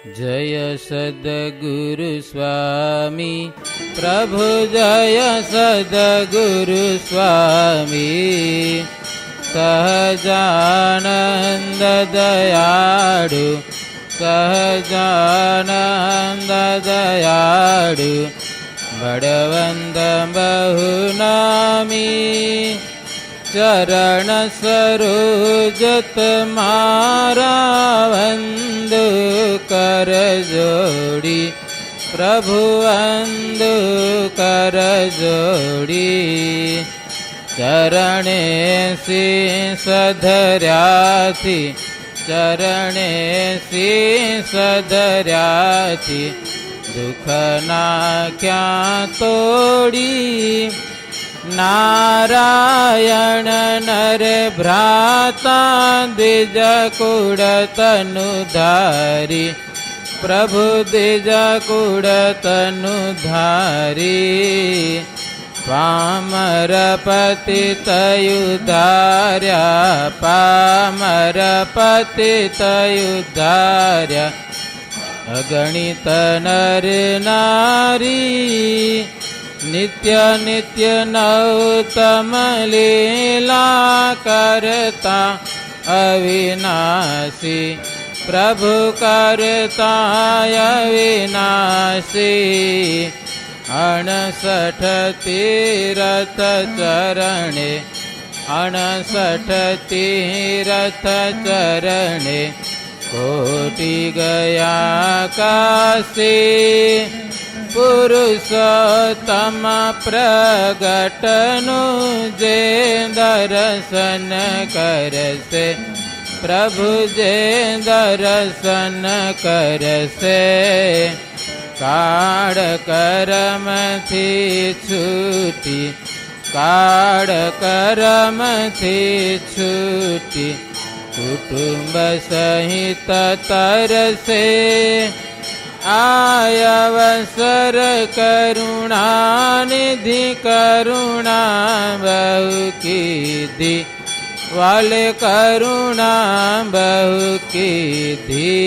जय सद्गुरु स्वामी प्रभु जय सद्गुरु स्वामी सहजानंद दयाळु सहजानंद दयाळु बड़वंद बहुनामी चरण सरोज तुम्हारा वंदु कर जोड़ी प्रभु वंदु कर जोड़ी चरणे शीश धर्याथी चरणे शीश धर्याथी दुख नाख्या तोड़ी नारायण नर भ्राता द्विज कुळ तनुधारी प्रभु द्विज कुळ तनुधारी पामर पतित उद्धार्या पामर पतित उद्धार्या अगणित नर नारी नित्य नित्य नौतम लीला करता अविनाशी प्रभु करता अविनाशी 68 तीरथ चरणे 68 तीरथ चरणे कोटि गया काशी पुरुषोत्तम प्रगटनु जे दर्शन करसे प्रभु जे दर्शन करसे काळ कर्मथी छूटी काळ कर्मथी छूटी कुटुंब सहित तरसे आयवसर करुणानिधि करुणा बहु कीधी वाले करुणा बहु कीधी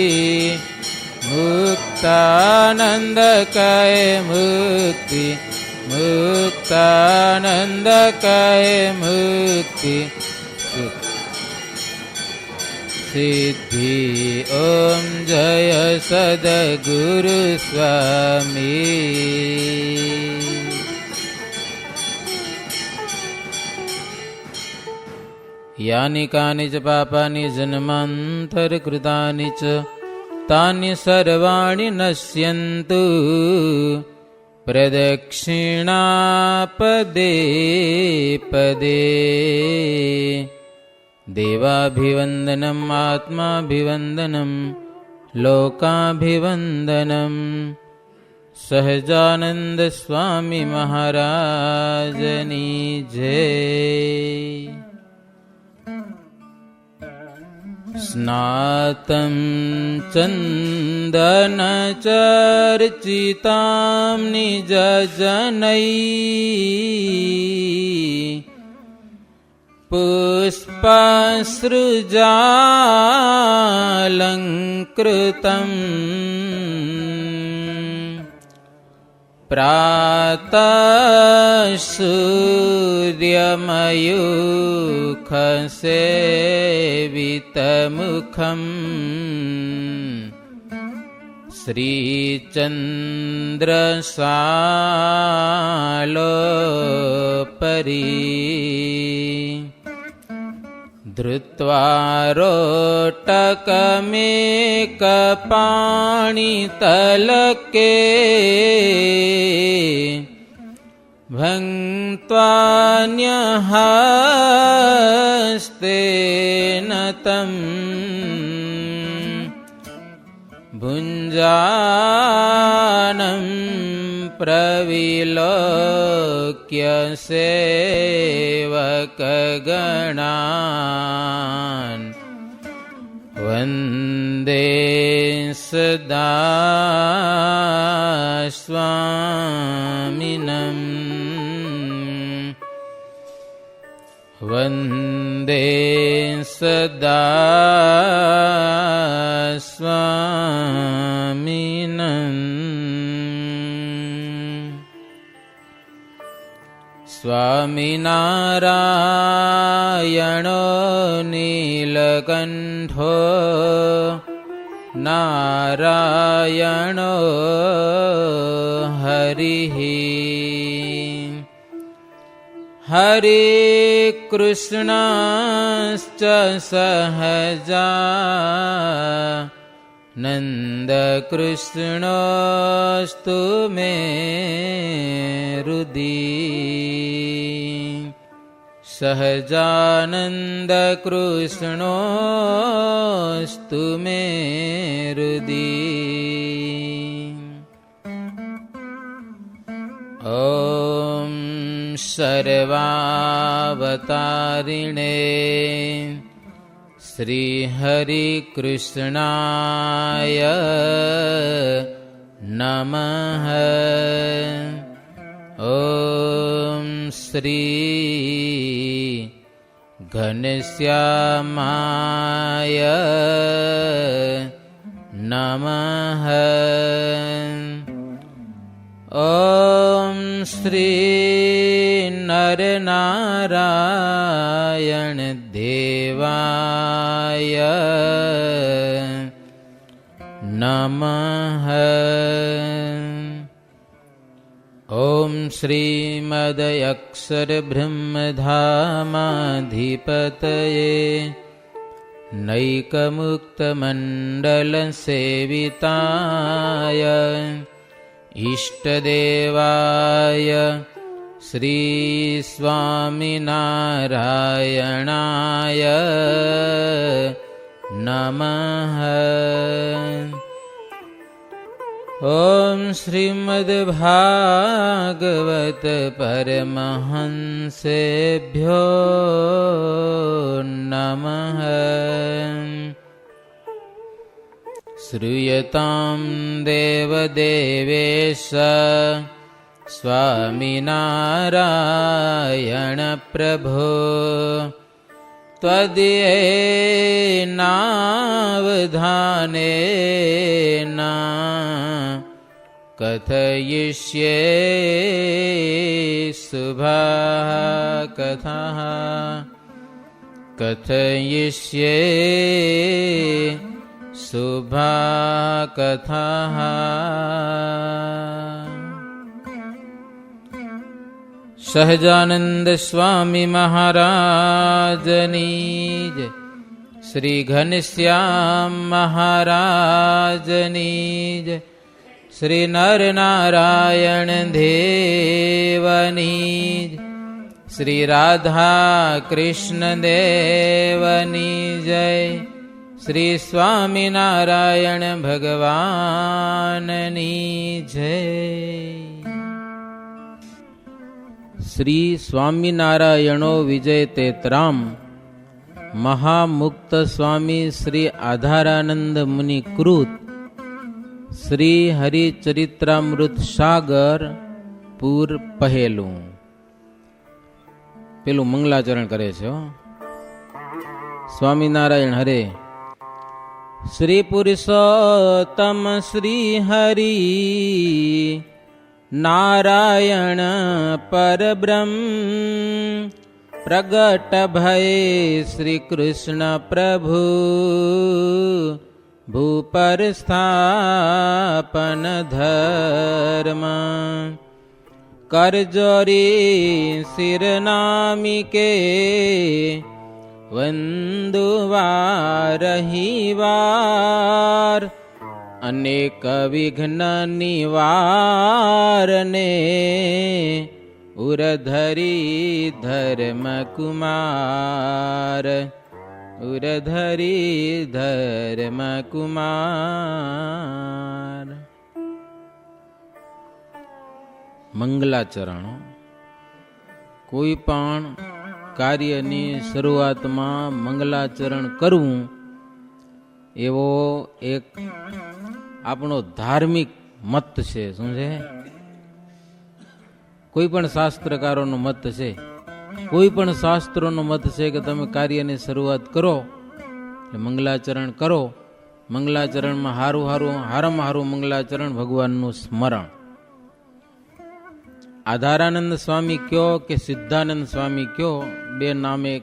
मुक्तानंद कहे मुक्ति मुक्तानंद कहे मुक्ति सिद्धि ओम जय सद्गुरु स्वामी। यानि कानि च पापानि जन्मान्तरकृतानि च तानि सर्वाणि नश्यन्तु प्रदक्षिणापदे पदे। देवाभिवन्दनम् आत्माभिवन्दनम् लोकाभिवन्दनम्। सहजानंद स्वामी महाराजनी जय। स्नातं चन्दन चर्चितां निज जनैः पुष्पसृजालङ्कृतम् प्रातः सूर्यमयूखसेवितमुखम् श्रीचन्द्रशालोपरि धृत्वा रोटकमेकपाणितलके भङ्क्त्वान्यहस्तेन तम् भुञ्जानं प्रविलोक्य सेवकगणान् वन्दे सदा स्वामिनम् वन्दे सदा स्वामिनम्। સ્વામિનારાયણો નીલકંઠો નારાયણો હરિઃ હરે કૃષ્ણશ્ચ સહજા નંદકૃષ્ણોસ્તુ મે હૃદિ સહજાનંદ કૃષ્ણોસ્તુ મે હૃદિ ઓમ સર્વાવતારિણે શ્રી હરિ કૃષ્ણાય નમઃ ઓમ શ્રી ઘનશ્યામાય નમઃ ઓમ શ્રી નરનારાયણ દેવાય નમઃ ઓમ શ્રીમદયક્ષરબ્રહ્મધામાધિપતયે નૈકમુક્તમંડલસેવિતાય ઈષ્ટદેવાય શ્રી સ્વામિનારાયણાય નમઃ ઓમ શ્રીમદ્ભાગવત પરમહંસેભ્યો નમઃ શ્રૂયતામ દેવદેવેશ સ્વામિનારાયણ પ્રભો ત્વદ્યેનાવધાનેન કથયિષ્યે શુભા કથા કથયિષ્યે શુભા કથા સહજાનંદ સ્વામી મહારાજની જય શ્રી ઘનશ્યામ મહારાજની જય શ્રી નરનારાયણ દેવની જય શ્રી રાધા કૃષ્ણ દેવની જય શ્રી સ્વામિનારાયણ ભગવાનની જય શ્રી સ્વામિનારાયણો વિજયતેતરામ મહામુક્ત સ્વામી શ્રી આધારાનંદ મુનિ કૃત શ્રી હરિચરિત્રામૃત સાગર પૂર પહેલું. પેલું મંગલાચરણ કરે છે. સ્વામિનારાયણ હરે. શ્રી પુરુષોત્તમ શ્રી હરિ નારાયણ પરબ્રહ્મ પ્રગટ ભય શ્રી કૃષ્ણ પ્રભુ ભૂપર સ્થાપન ધર્મ કરજોરી શિરનામિકે વંદુવાર અનેક વિઘ્ન નિવારને ઉરધરી ધર્મ કુમાર ઉરધરી ધર્મ કુમાર. મંગલાચરણ. કોઈ પણ કાર્યની શરૂઆતમાં મંગલાચરણ કરવું એવો એક આપણો ધાર્મિક મત છે. શું છે? કોઈ પણ શાસ્ત્રકારોનો મત છે, કોઈ પણ શાસ્ત્રોનો મત છે કે તમે કાર્યની શરૂઆત કરો એટલે મંગલાચરણ કરો. મંગલાચરણમાં હારામાં હારું મંગલાચરણ ભગવાનનું સ્મરણ. આધારાનંદ સ્વામી કયો કે સિદ્ધાનંદ સ્વામી કયો, બે નામે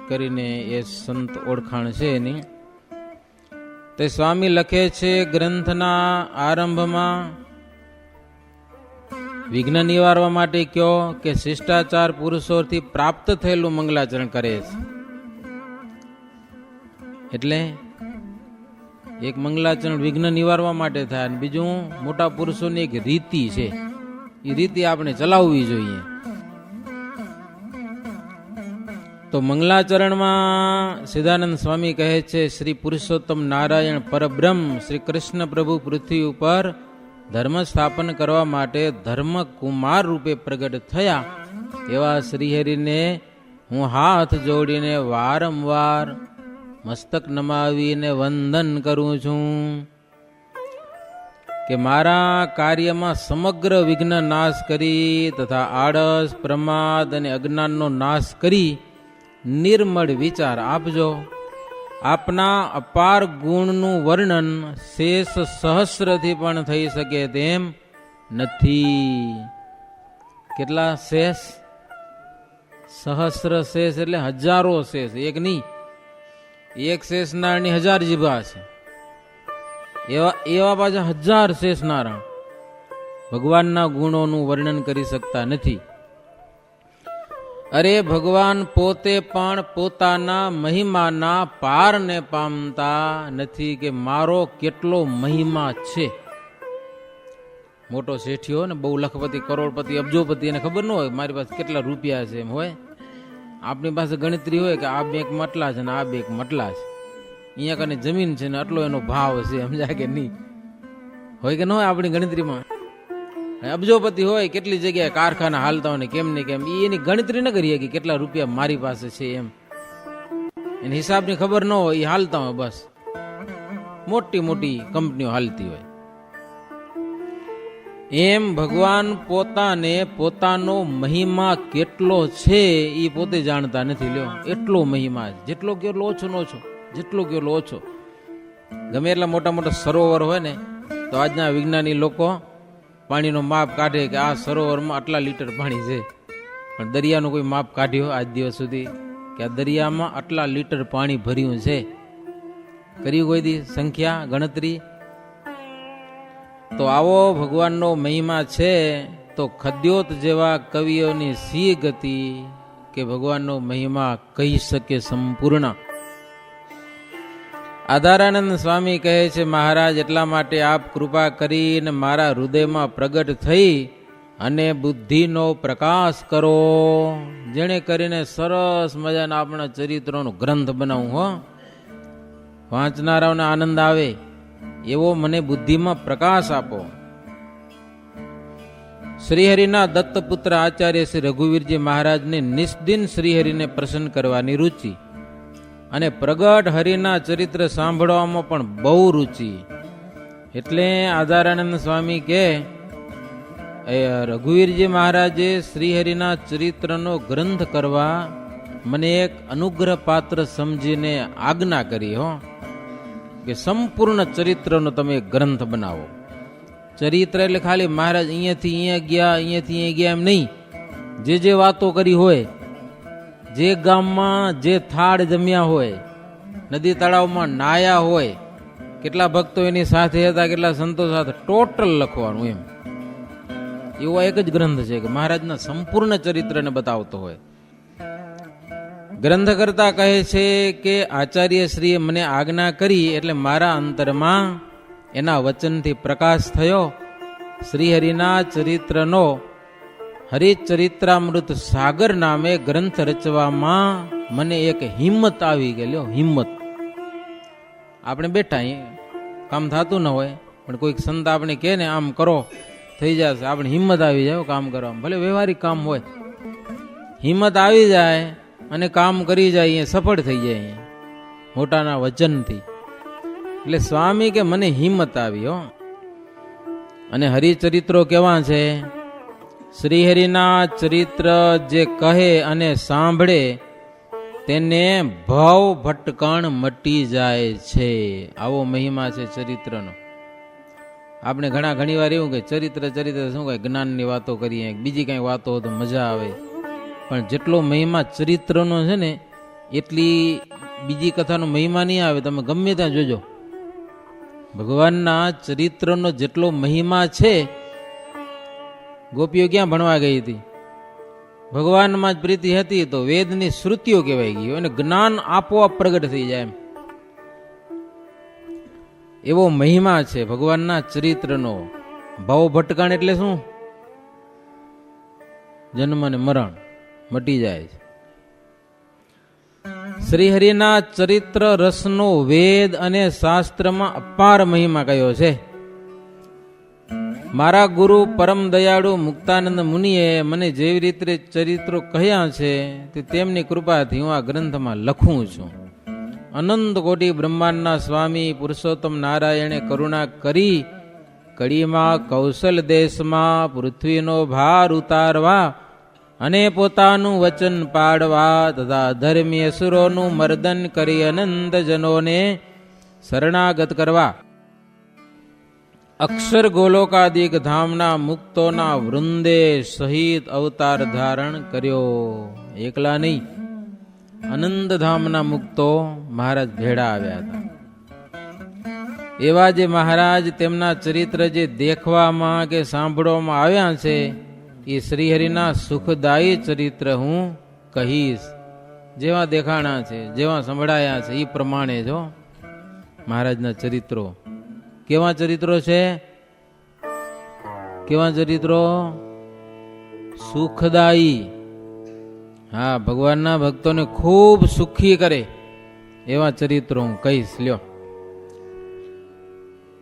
કરીને એ સંત ઓળખાણ છે એની. તે સ્વામી લખે છે ગ્રંથના આરંભમાં, વિઘ્ન નિવારવા માટે કયો કે શિષ્ટાચાર પુરુષોથી પ્રાપ્ત થયેલું મંગલાચરણ કરે છે. એટલે એક મંગલાચરણ વિઘ્ન નિવારવા માટે થાય, અને બીજું મોટા પુરુષોની એક રીતિ છે, એ રીતિ આપણે ચલાવવી જોઈએ. તો મંગલાચરણમાં સિદ્ધાનંદ સ્વામી કહે છે, શ્રી પુરુષોત્તમ નારાયણ પરબ્રહ્મ શ્રી કૃષ્ણ પ્રભુ પૃથ્વી ઉપર ધર્મ સ્થાપન કરવા માટે ધર્મ કુમાર રૂપે પ્રગટ થયા. એવા શ્રીહરિને હું હાથ જોડીને વારંવાર મસ્તક નમાવીને વંદન કરું છું કે મારા કાર્યમાં સમગ્ર વિઘ્ન નાશ કરી તથા આળસ, પ્રમાદ અને અજ્ઞાનનો નાશ કરી નિર્મળ વિચાર આપજો. આપના અપાર ગુણનું વર્ણન શેષ સહસ્રથી પણ થઈ શકે તેમ નથી. કેટલા શેષ? સહસ્ર શેષ એટલે હજારો શેષ, એક નહીં. એક શેષ નારાયણની 1000 જીભા છે, એવા પાછા 1000 શેષ નારાયણ ભગવાનના ગુણોનું વર્ણન કરી શકતા નથી. અરે ભગવાન પોતે પણ પોતાના મહિમાના પારને પામતા નથી કે મારો કેટલો મહિમા છે. મોટો શેઠિયો ને બહુ લખપતિ, કરોડપતિ, અબજોપતિ, એને ખબર ન હોય મારી પાસે કેટલા રૂપિયા છે એમ હોય. આપણી પાસે ગણતરી હોય કે આ બેંકમાં આટલા છે ને આ બેંકમાં આટલા છે, અહીંયા કને જમીન છે ને આટલો એનો ભાવ છે, સમજાય કે નહીં? હોય કે ન હોય આપણી ગણતરીમાં? અબજોપતિ હોય, કેટલી જગ્યાએ કારખાના હાલતા હોય ને કેમ ને કેમ, એની ગણતરી ન કરીએ કે કેટલા રૂપિયા મારી પાસે છે એમ. એને હિસાબની ખબર ન હોય, એ હાલતા હોય બસ. મોટી મોટી કંપનીઓ હાલતી હોય એમ ભગવાન પોતાને પોતાનો મહિમા કેટલો છે એ પોતે જાણતા નથી. લ્યો, એટલો મહિમા, જેટલો કેટલો ઓછો નો ઓછો, જેટલો કેટલો ઓછો. ગમે એટલા મોટા મોટા સરોવર હોય ને, તો આજના વિજ્ઞાની લોકો પાણીનો માપ કાઢે કે આ સરોવરમાં આટલા લીટર પાણી છે, પણ દરિયાનું કોઈ માપ કાઢ્યો આજ દિવસ સુધી કે આ દરિયામાં આટલા લીટર પાણી ભર્યું છે? કર્યું કોઈ દી સંખ્યા, ગણતરી? તો આવો ભગવાનનો મહિમા છે. તો ખદ્યોત જેવા કવિઓની સી ગતિ કે ભગવાનનો મહિમા કહી શકે સંપૂર્ણ. આધારાનંદ સ્વામી કહે છે, મહારાજ એટલા માટે આપ કૃપા કરીને મારા હૃદયમાં પ્રગટ થઈ અને બુદ્ધિનો પ્રકાશ કરો, જેણે કરીને સરસ મજાના આપણા ચરિત્રોનો ગ્રંથ બનાવું. હો, વાંચનારાઓને આનંદ આવે એવો મને બુદ્ધિમાં પ્રકાશ આપો. શ્રીહરિના દત્તપુત્ર આચાર્ય શ્રી રઘુવીરજી મહારાજને નિસ્દિન શ્રીહરિને પ્રસન્ન કરવાની રુચિ અને પ્રગટ હરિના ચરિત્ર સાંભળવામાં પણ બહુ રુચિ. એટલે આધારાનંદ સ્વામી કે રઘુવીરજી મહારાજે શ્રીહરિના ચરિત્રનો ગ્રંથ કરવા મને એક અનુગ્રહ પાત્ર સમજીને આજ્ઞા કરી. હો, કે સંપૂર્ણ ચરિત્રનો તમે ગ્રંથ બનાવો. ચરિત્ર એટલે ખાલી મહારાજ અહીંયાથી અહીંયા ગયા, અહીંયાથી અહીંયા ગયા એમ નહીં. જે વાતો કરી હોય, જે ગામમાં જે થાળ જમ્યા હોય, નદી તળાવમાં નાયા હોય, કેટલા ભક્તો એની સાથે હતા, કેટલા સંતો સાથે, ટોટલ લખવાનું એમ. એવો એક જ ગ્રંથ છે કે મહારાજના સંપૂર્ણ ચરિત્રને બતાવતો હોય. ગ્રંથ કરતા કહે છે કે આચાર્ય શ્રીએ મને આજ્ઞા કરી એટલે મારા અંતરમાં એના વચનથી પ્રકાશ થયો. શ્રીહરિના ચરિત્રનો હરિચરિત્રામૃત સાગર નામે ગ્રંથ રચવામાં મને એક હિંમત આવી ગયેલો. હિંમત, આપણે બેઠા કામ થતું ન હોય, પણ કોઈક સંત આપણે કહે ને આમ કરો થઈ જશે, આપણે હિંમત આવી જાય કામ કરવામાં. ભલે વ્યવહારિક કામ હોય, હિંમત આવી જાય અને કામ કરી જાય, સફળ થઈ જાય મોટાના વચનથી. એટલે સ્વામી કે મને હિંમત આવી. હો, અને હરિચરિત્રો કેવા છે? શ્રીહરિના ચરિત્ર જે કહે અને સાંભળે તેને ભવ ભટકણ મટી જાય છે. આવો મહિમા છે ચરિત્રનો. આપણે ઘણી વાર એવું કે ચરિત્ર શું કઈ જ્ઞાનની વાતો કરીએ, બીજી કઈ વાતો તો મજા આવે, પણ જેટલો મહિમા ચરિત્રનો છે ને એટલી બીજી કથાનો મહિમા નહીં આવે. તમે ગમે ત્યાં જોજો, ભગવાનના ચરિત્રનો જેટલો મહિમા છે. ગોપીઓ ક્યાં ભણવા ગઈ હતી? ભગવાનમાં જ પ્રીતિ હતી તો વેદની શ્રુતિઓ કહેવાય ગઈ, અને જ્ઞાન આપોઆપ પ્રગટ થઈ જાય એવો મહિમા છે ભગવાનના ચરિત્રનો. ભાવ ભટકાણ એટલે શું? જન્મ અને મરણ મટી જાય છે. શ્રીહરિના ચરિત્ર રસનો વેદ અને શાસ્ત્રમાં અપાર મહિમા કયો છે. મારા ગુરુ પરમ દયાળુ મુક્તાનંદ મુનિએ મને જેવી રીતે ચરિત્રો કહ્યા છે તે તેમની કૃપાથી હું આ ગ્રંથમાં લખું છું. અનંત કોટી બ્રહ્માંડના સ્વામી પુરુષોત્તમ નારાયણે કરુણા કરી કડીમાં કૌશલ દેશમાં પૃથ્વીનો ભાર ઉતારવા અને પોતાનું વચન પાડવા તથા ધર્મી અસુરોનું મર્દન કરી અનંત જનોને શરણાગત કરવા અક્ષર ગોલોકાદિક ધામના મુક્તોના વૃંદે સહિત અવતાર ધારણ કર્યો. એકલા નહીં, અનંત ધામના મુક્તો મહારાજ ભેળા આવ્યા હતા. એવા જે મહારાજ તેમના ચરિત્ર જે દેખવામાં કે સાંભળવામાં આવ્યા છે એ શ્રીહરિના સુખદાયી ચરિત્ર હું કહીશ. જેવા દેખાણા છે, જેવા સંભળાયા છે એ પ્રમાણે જો મહારાજના ચરિત્રો. કેવા ચરિત્રો છે? કેવા ચરિત્રો? સુખદાયી. હા, ભગવાનના ભક્તોને ખૂબ સુખી કરે એવા ચરિત્રો હું કહીશ. લ્યો,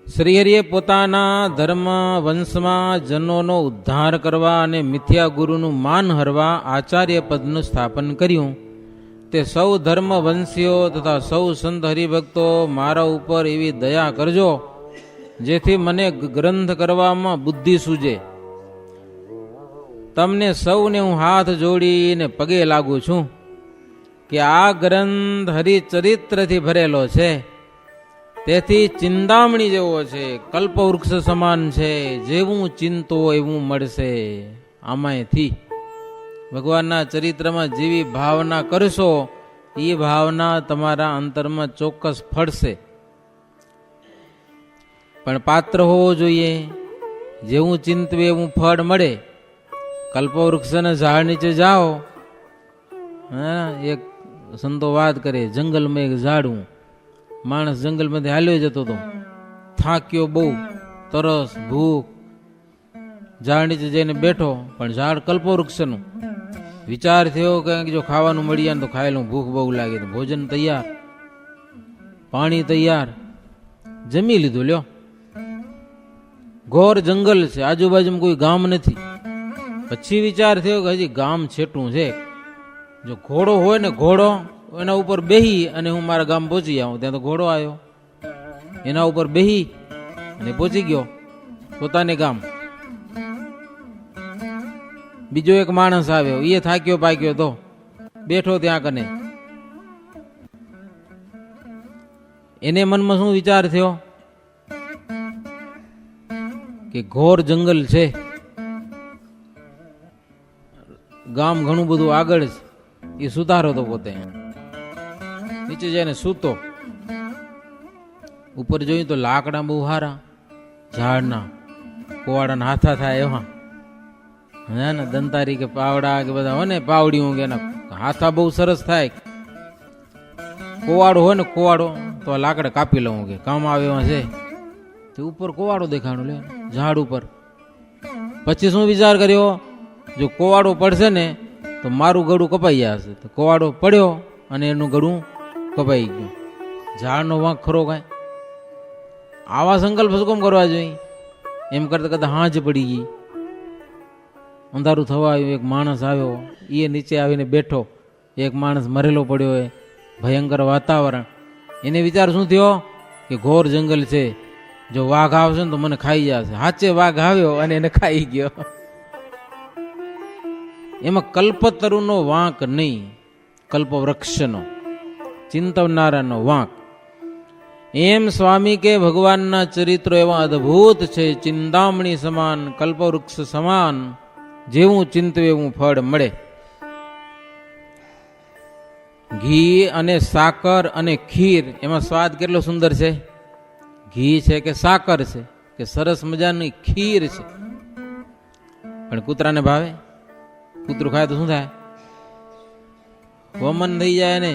શ્રીહરિએ પોતાના ધર્મ વંશમાં જનોનો ઉદ્ધાર કરવા અને મિથ્યા ગુરુનું માન હરવા આચાર્ય પદનું સ્થાપન કર્યું. તે સૌ ધર્મ વંશીઓ તથા સૌ સંત હરિભક્તો મારા ઉપર એવી દયા કરજો જેથી મને ગ્રંથ કરવામાં બુદ્ધિ સૂજે. તમને સૌને હું હાથ જોડીને પગે લાગુ છું કે આ ગ્રંથ હરિચરિત્રથી ભરેલો છે. તેથી ચિંતામણી જેવો છે, કલ્પવૃક્ષ સમાન છે. જેવું ચિંતો એવું મળશે. આમાંયથી ભગવાનના ચરિત્રમાં જેવી ભાવના કરશો એ ભાવના તમારા અંતરમાં ચોક્કસ ફળશે. પણ પાત્ર હોવો જોઈએ. જેવું ચિંતવે એવું ફળ મળે. કલ્પવૃક્ષના ઝાડ નીચે જાઓ, હા, એક સંતો વાત કરે, જંગલમાં એક ઝાડવું, માણસ જંગલમાંથી હાલ્યો જતો હતો, થાક્યો બહુ, તરસ ભૂખ, ઝાડ નીચે જઈને બેઠો, પણ ઝાડ કલ્પવૃક્ષનું. વિચાર થયો કે જો ખાવાનું મળી જાય તો ખાઈ લઉં, ભૂખ બહુ લાગે તો ભોજન તૈયાર, પાણી તૈયાર, જમી લીધું. લ્યો, ઘોર જંગલ છે, આજુબાજુમાં કોઈ ગામ નથી. પછી વિચાર થયો કે હજી ગામ છેટું છે, જો ઘોડો હોય ને, ઘોડો એના ઉપર બેહી અને હું મારા ગામ પહોંચી આવું. ત્યાં તો ઘોડો આવ્યો, એના ઉપર બેહી અને પહોંચી ગયો પોતાને ગામ. બીજો એક માણસ આવ્યો, એ થાક્યો પાક્યો તો બેઠો ત્યાં કને. એને મનમાં શું વિચાર થયો કે ઘોર જંગલ છે, ગામ ઘણું બધું આગળ છે. એ સુધારો તો પોતે નીચે જઈને સૂતો. ઉપર જોયું તો લાકડા બહુ સારા, ઝાડના, કોવાડાના હાથા થાય એવા, હે ને, દંતારી કે પાવડા કે બધા હોય ને, પાવડીઓ કે એના હાથા બહુ સરસ થાય. કોવાડો હોય ને, કોવાડો તો આ લાકડા કાપી લઉં કે કામ આવે એવા છે. તે ઉપર કોવાડો દેખાણું, લે, ઝાડ ઉપર. પછી શું વિચાર કર્યો, જો કોવાડો પડશે ને તો મારું ગળું કપાઈ જશે. તો કોવાડો પડ્યો અને એનું ગળું કપાઈ ગયું. ઝાડનો વાંક ખરો કાંઈ? આવા સંકલ્પ શું કેમ કરવા જોઈએ? એમ કરતા કરતા હાંજ પડી ગઈ, અંધારું થવા આવ્યું. એક માણસ આવ્યો, એ નીચે આવીને બેઠો. એક માણસ મરેલો પડ્યો હોય, ભયંકર વાતાવરણ. એને વિચાર શું થયો કે ઘોર જંગલ છે, જો વાઘ આવશે ને તો મને ખાઈ જશે. હાચે વાઘ આવ્યો અને એને ખાઈ ગયો. એમાં કલ્પતરુનો વાંક નહીં, કલ્પવૃક્ષનો, ચિંતવનારાનો વાંક. એમ સ્વામી કે ભગવાનના ચરિત્રો એવા અદ્ભુત છે, ચિંતામણી સમાન, કલ્પવૃક્ષ સમાન, જેવું ચિંતવે એવું ફળ મળે. ઘી અને સાકર અને ખીર, એમાં સ્વાદ કેટલો સુંદર છે. ઘી છે કે સાકર છે કે સરસ મજાની ખીર છે, પણ કૂતરાને ભાવે? કૂતરું ખાય તો શું થાય? વમન થઈ જાય ને.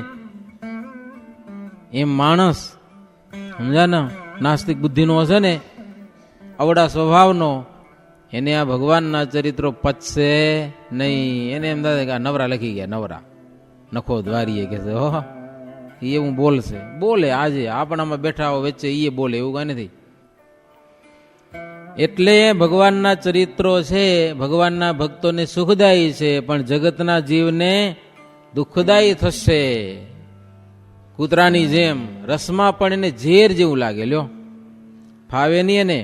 એમ માણસ સમજા ને, નાસ્તિક બુદ્ધિનો હશે ને, અવડા સ્વભાવનો, એને આ ભગવાનના ચરિત્રો પચશે નહીં. એને એમ થાય કે આ નવરા લખી ગયા, નવરા નખો દ્વારીએ કે છે. હો એવું બોલશે, બોલે. આજે આપણામાં બેઠા હો વચ્ચે એ બોલે, એવું કઈ નથી. એટલે ભગવાનના ચરિત્રો છે, ભગવાનના ભક્તોને સુખદાયી છે, પણ જગતના જીવને દુઃખદાયી થશે. કૂતરાની જેમ રસમાં પણ એને ઝેર જેવું લાગે. લ્યો, ફાવે નહીં એને.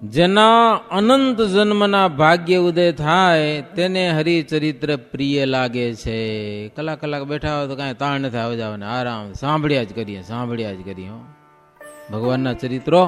જેના અનંત જન્મના ભાગ્ય ઉદય થાય તેને હરિચરિત્ર પ્રિય લાગે છે. કલાક કલાક બેઠા હોય તો કાંઈ તાણ નથી આવે જવાને, આરામ સાંભળ્યા જ કરીએ, સાંભળ્યા જ કરીએ. ભગવાનના ચરિત્રો